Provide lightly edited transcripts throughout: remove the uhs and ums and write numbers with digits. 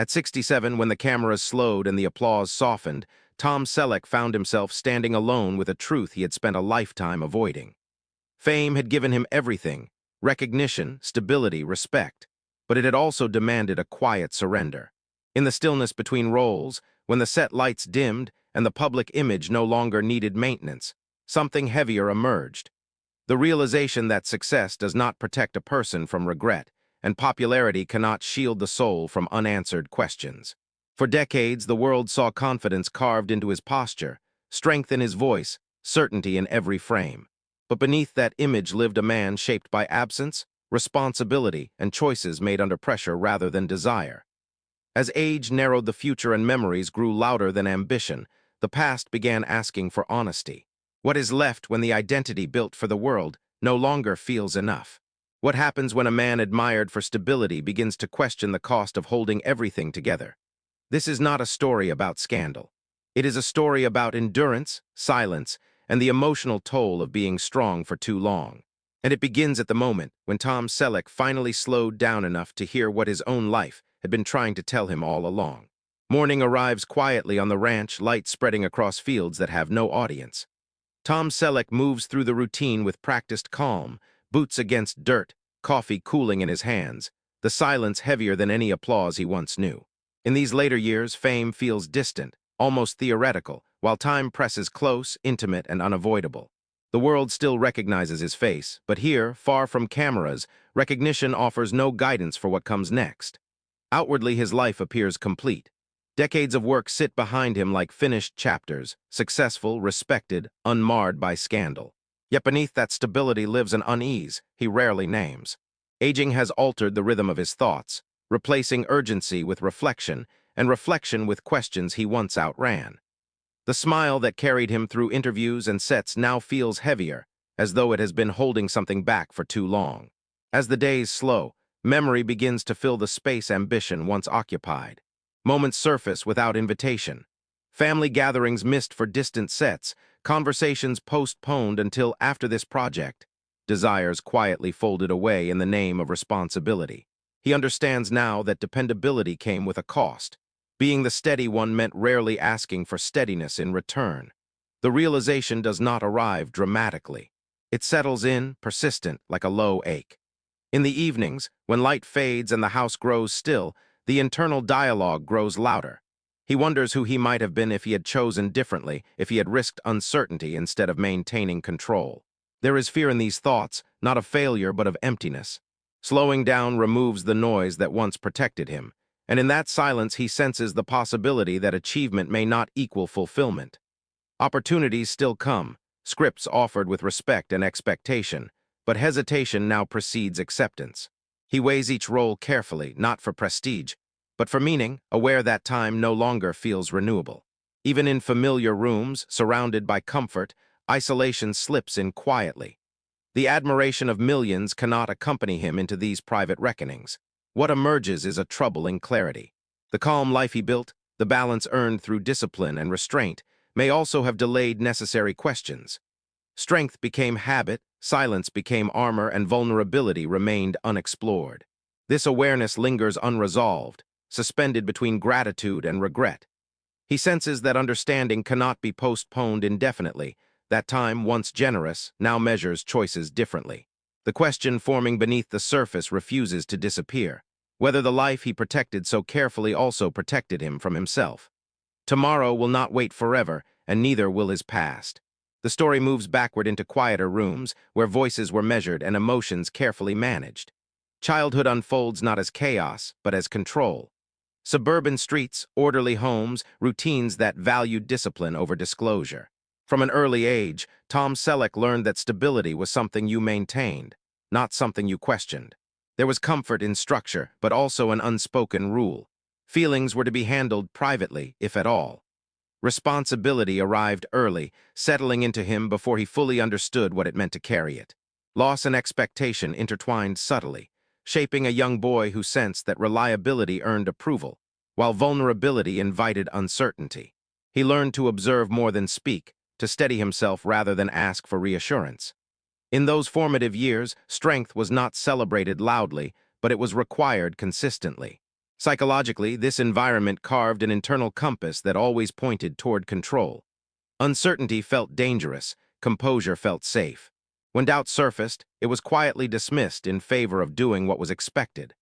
At 67, when the cameras slowed and the applause softened, Tom Selleck found himself standing alone with a truth he had spent a lifetime avoiding. Fame had given him everything: recognition, stability, respect. But it had also demanded a quiet surrender. In the stillness between roles, when the set lights dimmed and the public image no longer needed maintenance, something heavier emerged. The realization that success does not protect a person from regret, and popularity cannot shield the soul from unanswered questions. For decades, the world saw confidence carved into his posture, strength in his voice, certainty in every frame. But beneath that image lived a man shaped by absence, responsibility, and choices made under pressure rather than desire. As age narrowed the future and memories grew louder than ambition, the past began asking for honesty. What is left when the identity built for the world no longer feels enough? What happens when a man admired for stability begins to question the cost of holding everything together? This is not a story about scandal. It is a story about endurance, silence, and the emotional toll of being strong for too long. And it begins at the moment when Tom Selleck finally slowed down enough to hear what his own life had been trying to tell him all along. Morning arrives quietly on the ranch, light spreading across fields that have no audience. Tom Selleck moves through the routine with practiced calm, boots against dirt, coffee cooling in his hands, the silence heavier than any applause he once knew. In these later years, fame feels distant, almost theoretical, while time presses close, intimate, and unavoidable. The world still recognizes his face, but here, far from cameras, recognition offers no guidance for what comes next. Outwardly, his life appears complete. Decades of work sit behind him like finished chapters, successful, respected, unmarred by scandal. Yet beneath that stability lives an unease he rarely names. Aging has altered the rhythm of his thoughts, replacing urgency with reflection, and reflection with questions he once outran. The smile that carried him through interviews and sets now feels heavier, as though it has been holding something back for too long. As the days slow, memory begins to fill the space ambition once occupied. Moments surface without invitation. Family gatherings missed for distant sets, conversations postponed until after this project. Desires quietly folded away in the name of responsibility. He understands now that dependability came with a cost. Being the steady one meant rarely asking for steadiness in return. The realization does not arrive dramatically. It settles in, persistent, like a low ache. In the evenings, when light fades and the house grows still, the internal dialogue grows louder. He wonders who he might have been if he had chosen differently, if he had risked uncertainty instead of maintaining control. There is fear in these thoughts, not of failure but of emptiness. Slowing down removes the noise that once protected him, and in that silence he senses the possibility that achievement may not equal fulfillment. Opportunities still come, scripts offered with respect and expectation, but hesitation now precedes acceptance. He weighs each role carefully, not for prestige, but for meaning, aware that time no longer feels renewable. Even in familiar rooms, surrounded by comfort, isolation slips in quietly. The admiration of millions cannot accompany him into these private reckonings. What emerges is a troubling clarity. The calm life he built, the balance earned through discipline and restraint, may also have delayed necessary questions. Strength became habit, silence became armor, and vulnerability remained unexplored. This awareness lingers unresolved, suspended between gratitude and regret. He senses that understanding cannot be postponed indefinitely, that time, once generous, now measures choices differently. The question forming beneath the surface refuses to disappear: whether the life he protected so carefully also protected him from himself. Tomorrow will not wait forever, and neither will his past. The story moves backward into quieter rooms, where voices were measured and emotions carefully managed. Childhood unfolds not as chaos, but as control. Suburban streets, orderly homes, routines that valued discipline over disclosure. From an early age, Tom Selleck learned that stability was something you maintained, not something you questioned. There was comfort in structure, but also an unspoken rule. Feelings were to be handled privately, if at all. Responsibility arrived early, settling into him before he fully understood what it meant to carry it. Loss and expectation intertwined subtly, shaping a young boy who sensed that reliability earned approval, while vulnerability invited uncertainty. He learned to observe more than speak, to steady himself rather than ask for reassurance. In those formative years, strength was not celebrated loudly, but it was required consistently. Psychologically, this environment carved an internal compass that always pointed toward control. Uncertainty felt dangerous, composure felt safe. When doubt surfaced, it was quietly dismissed in favor of doing what was expected.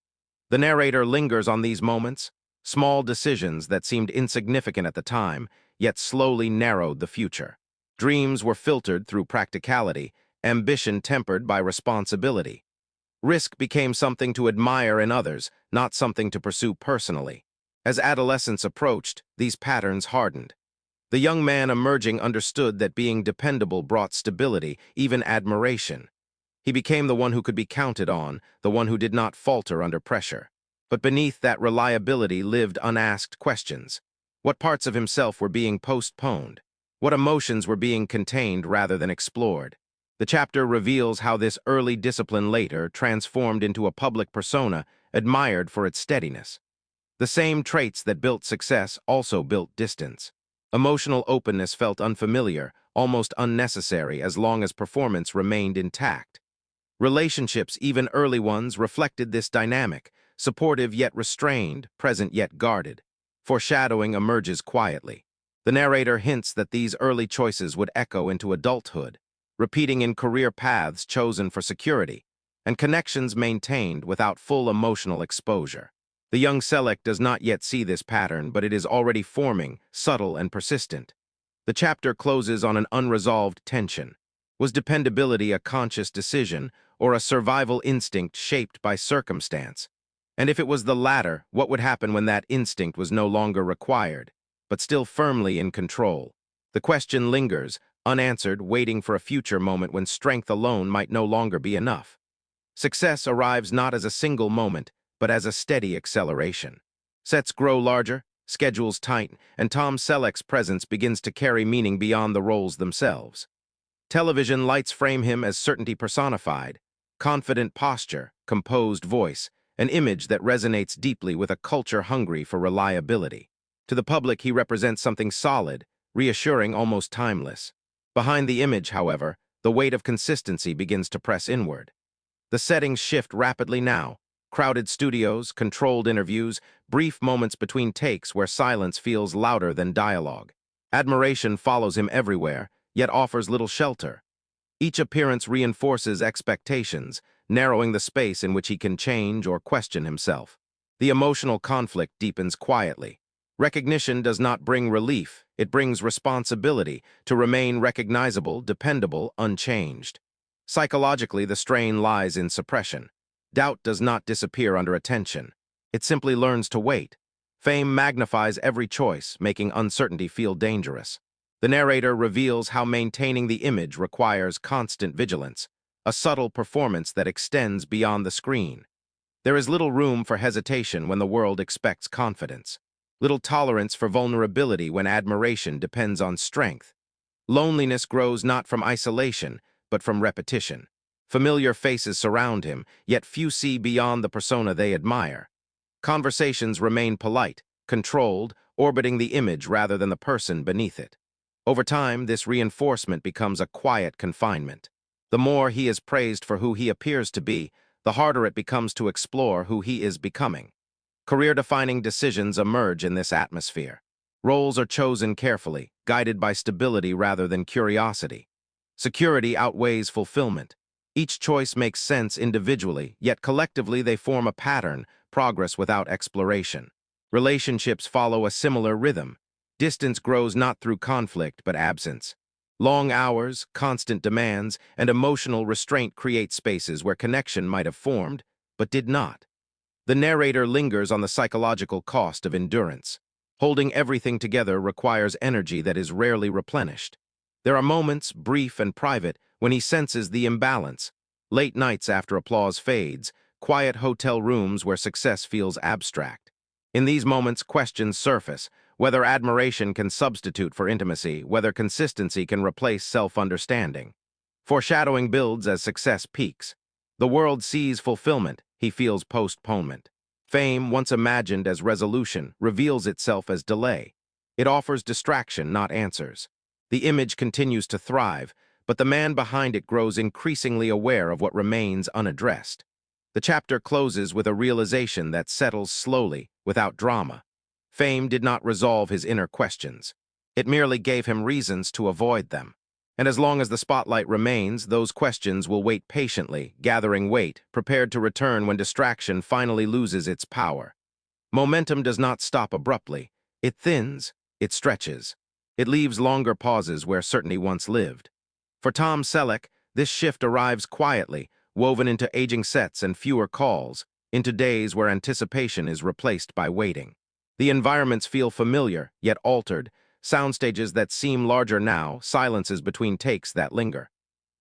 The narrator lingers on these moments, small decisions that seemed insignificant at the time, yet slowly narrowed the future. Dreams were filtered through practicality, ambition tempered by responsibility. Risk became something to admire in others, not something to pursue personally. As adolescence approached, these patterns hardened. The young man emerging understood that being dependable brought stability, even admiration. He became the one who could be counted on, the one who did not falter under pressure. But beneath that reliability lived unasked questions. What parts of himself were being postponed? What emotions were being contained rather than explored? The chapter reveals how this early discipline later transformed into a public persona admired for its steadiness. The same traits that built success also built distance. Emotional openness felt unfamiliar, almost unnecessary as long as performance remained intact. Relationships, even early ones, reflected this dynamic, supportive yet restrained, present yet guarded. Foreshadowing emerges quietly. The narrator hints that these early choices would echo into adulthood, repeating in career paths chosen for security, and connections maintained without full emotional exposure. The young Selleck does not yet see this pattern, but it is already forming, subtle and persistent. The chapter closes on an unresolved tension. Was dependability a conscious decision, or a survival instinct shaped by circumstance? And if it was the latter, what would happen when that instinct was no longer required, but still firmly in control? The question lingers, unanswered, waiting for a future moment when strength alone might no longer be enough. Success arrives not as a single moment, but as a steady acceleration. Sets grow larger, schedules tighten, and Tom Selleck's presence begins to carry meaning beyond the roles themselves. Television lights frame him as certainty personified, confident posture, composed voice, an image that resonates deeply with a culture hungry for reliability. To the public, he represents something solid, reassuring, almost timeless. Behind the image, however, the weight of consistency begins to press inward. The settings shift rapidly now. Crowded studios, controlled interviews, brief moments between takes where silence feels louder than dialogue. Admiration follows him everywhere, yet offers little shelter. Each appearance reinforces expectations, narrowing the space in which he can change or question himself. The emotional conflict deepens quietly. Recognition does not bring relief, it brings responsibility to remain recognizable, dependable, unchanged. Psychologically, the strain lies in suppression. Doubt does not disappear under attention. It simply learns to wait. Fame magnifies every choice, making uncertainty feel dangerous. The narrator reveals how maintaining the image requires constant vigilance, a subtle performance that extends beyond the screen. There is little room for hesitation when the world expects confidence, little tolerance for vulnerability when admiration depends on strength. Loneliness grows not from isolation, but from repetition. Familiar faces surround him, yet few see beyond the persona they admire. Conversations remain polite, controlled, orbiting the image rather than the person beneath it. Over time, this reinforcement becomes a quiet confinement. The more he is praised for who he appears to be, the harder it becomes to explore who he is becoming. Career-defining decisions emerge in this atmosphere. Roles are chosen carefully, guided by stability rather than curiosity. Security outweighs fulfillment. Each choice makes sense individually, yet collectively they form a pattern, progress without exploration. Relationships follow a similar rhythm. Distance grows not through conflict but absence. Long hours, constant demands, and emotional restraint create spaces where connection might have formed, but did not. The narrator lingers on the psychological cost of endurance. Holding everything together requires energy that is rarely replenished. There are moments, brief and private, when he senses the imbalance. Late nights after applause fades, quiet hotel rooms where success feels abstract. In these moments, questions surface, whether admiration can substitute for intimacy, whether consistency can replace self-understanding. Foreshadowing builds as success peaks. The world sees fulfillment, he feels postponement. Fame, once imagined as resolution, reveals itself as delay. It offers distraction, not answers. The image continues to thrive, but the man behind it grows increasingly aware of what remains unaddressed. The chapter closes with a realization that settles slowly, without drama. Fame did not resolve his inner questions. It merely gave him reasons to avoid them. And as long as the spotlight remains, those questions will wait patiently, gathering weight, prepared to return when distraction finally loses its power. Momentum does not stop abruptly. It thins, it stretches. It leaves longer pauses where certainty once lived. For Tom Selleck, this shift arrives quietly, woven into aging sets and fewer calls, into days where anticipation is replaced by waiting. The environments feel familiar, yet altered, soundstages that seem larger now, silences between takes that linger.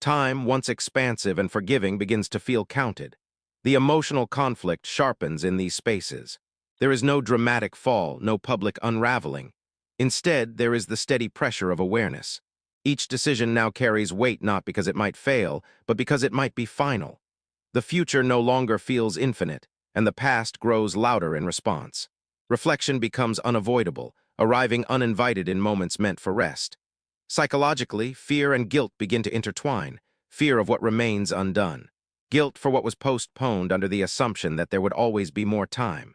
Time, once expansive and forgiving, begins to feel counted. The emotional conflict sharpens in these spaces. There is no dramatic fall, no public unraveling. Instead, there is the steady pressure of awareness. Each decision now carries weight not because it might fail, but because it might be final. The future no longer feels infinite, and the past grows louder in response. Reflection becomes unavoidable, arriving uninvited in moments meant for rest. Psychologically, fear and guilt begin to intertwine, fear of what remains undone. Guilt for what was postponed under the assumption that there would always be more time.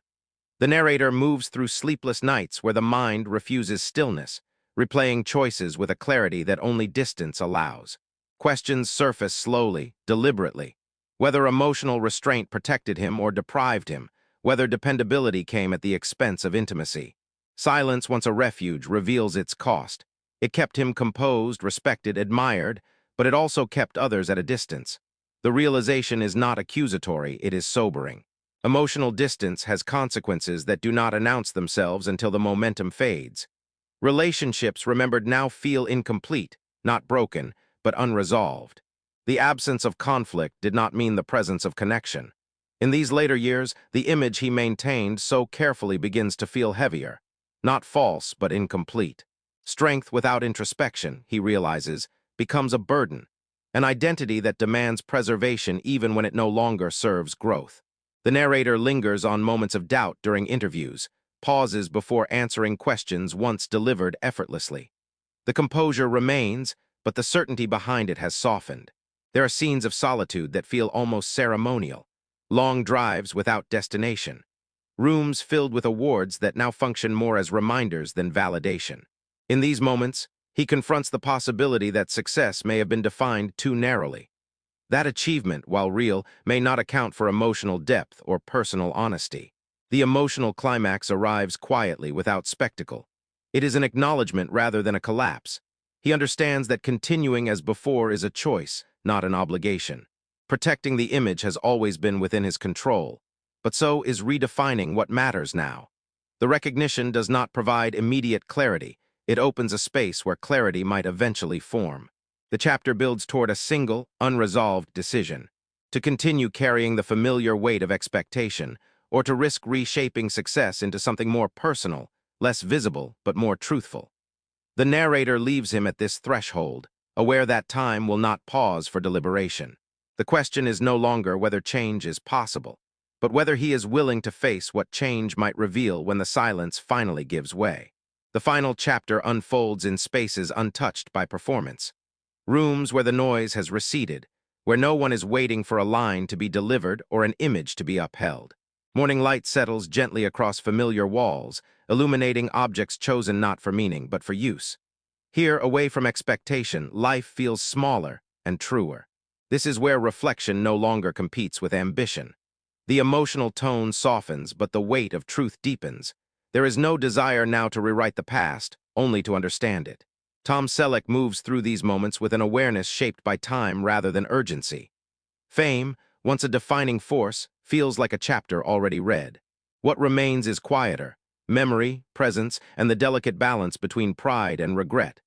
The narrator moves through sleepless nights where the mind refuses stillness, replaying choices with a clarity that only distance allows. Questions surface slowly, deliberately. Whether emotional restraint protected him or deprived him, whether dependability came at the expense of intimacy. Silence, once a refuge, reveals its cost. It kept him composed, respected, admired, but it also kept others at a distance. The realization is not accusatory, it is sobering. Emotional distance has consequences that do not announce themselves until the momentum fades. Relationships remembered now feel incomplete, not broken, but unresolved. The absence of conflict did not mean the presence of connection. In these later years, the image he maintained so carefully begins to feel heavier. Not false, but incomplete. Strength without introspection, he realizes, becomes a burden, an identity that demands preservation even when it no longer serves growth. The narrator lingers on moments of doubt during interviews, pauses before answering questions once delivered effortlessly. The composure remains, but the certainty behind it has softened. There are scenes of solitude that feel almost ceremonial, long drives without destination, rooms filled with awards that now function more as reminders than validation. In these moments, he confronts the possibility that success may have been defined too narrowly. That achievement, while real, may not account for emotional depth or personal honesty. The emotional climax arrives quietly without spectacle. It is an acknowledgement rather than a collapse. He understands that continuing as before is a choice, not an obligation. Protecting the image has always been within his control, but so is redefining what matters now. The recognition does not provide immediate clarity. It opens a space where clarity might eventually form. The chapter builds toward a single, unresolved decision: to continue carrying the familiar weight of expectation, or to risk reshaping success into something more personal, less visible, but more truthful. The narrator leaves him at this threshold, aware that time will not pause for deliberation. The question is no longer whether change is possible, but whether he is willing to face what change might reveal when the silence finally gives way. The final chapter unfolds in spaces untouched by performance. Rooms where the noise has receded, where no one is waiting for a line to be delivered or an image to be upheld. Morning light settles gently across familiar walls, illuminating objects chosen not for meaning but for use. Here, away from expectation, life feels smaller and truer. This is where reflection no longer competes with ambition. The emotional tone softens, but the weight of truth deepens. There is no desire now to rewrite the past, only to understand it. Tom Selleck moves through these moments with an awareness shaped by time rather than urgency. Fame, once a defining force, feels like a chapter already read. What remains is quieter: memory, presence, and the delicate balance between pride and regret.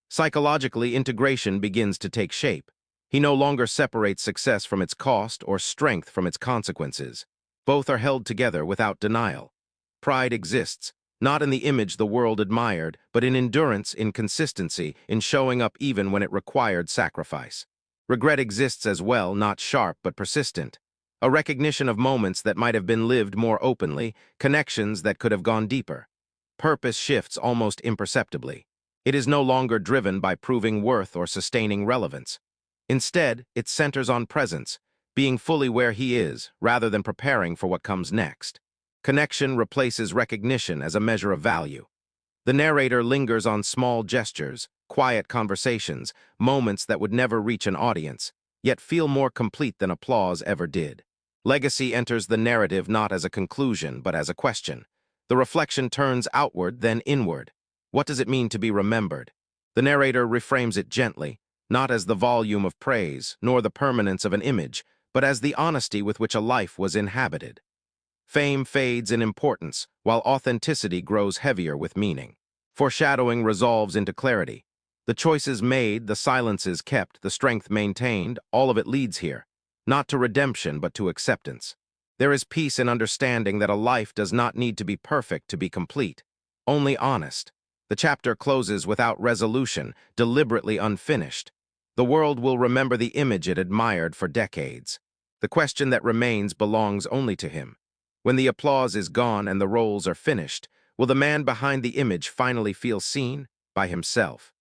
Psychologically, integration begins to take shape. He no longer separates success from its cost or strength from its consequences. Both are held together without denial. Pride exists, not in the image the world admired, but in endurance, in consistency, in showing up even when it required sacrifice. Regret exists as well, not sharp but persistent. A recognition of moments that might have been lived more openly, connections that could have gone deeper. Purpose shifts almost imperceptibly. It is no longer driven by proving worth or sustaining relevance. Instead, it centers on presence, being fully where he is, rather than preparing for what comes next. Connection replaces recognition as a measure of value. The narrator lingers on small gestures, quiet conversations, moments that would never reach an audience, yet feel more complete than applause ever did. Legacy enters the narrative not as a conclusion, but as a question. The reflection turns outward, then inward. What does it mean to be remembered? The narrator reframes it gently, not as the volume of praise, nor the permanence of an image, but as the honesty with which a life was inhabited. Fame fades in importance, while authenticity grows heavier with meaning. Foreshadowing resolves into clarity. The choices made, the silences kept, the strength maintained, all of it leads here, not to redemption, but to acceptance. There is peace in understanding that a life does not need to be perfect to be complete, only honest. The chapter closes without resolution, deliberately unfinished. The world will remember the image it admired for decades. The question that remains belongs only to him. When the applause is gone and the roles are finished, will the man behind the image finally feel seen by himself?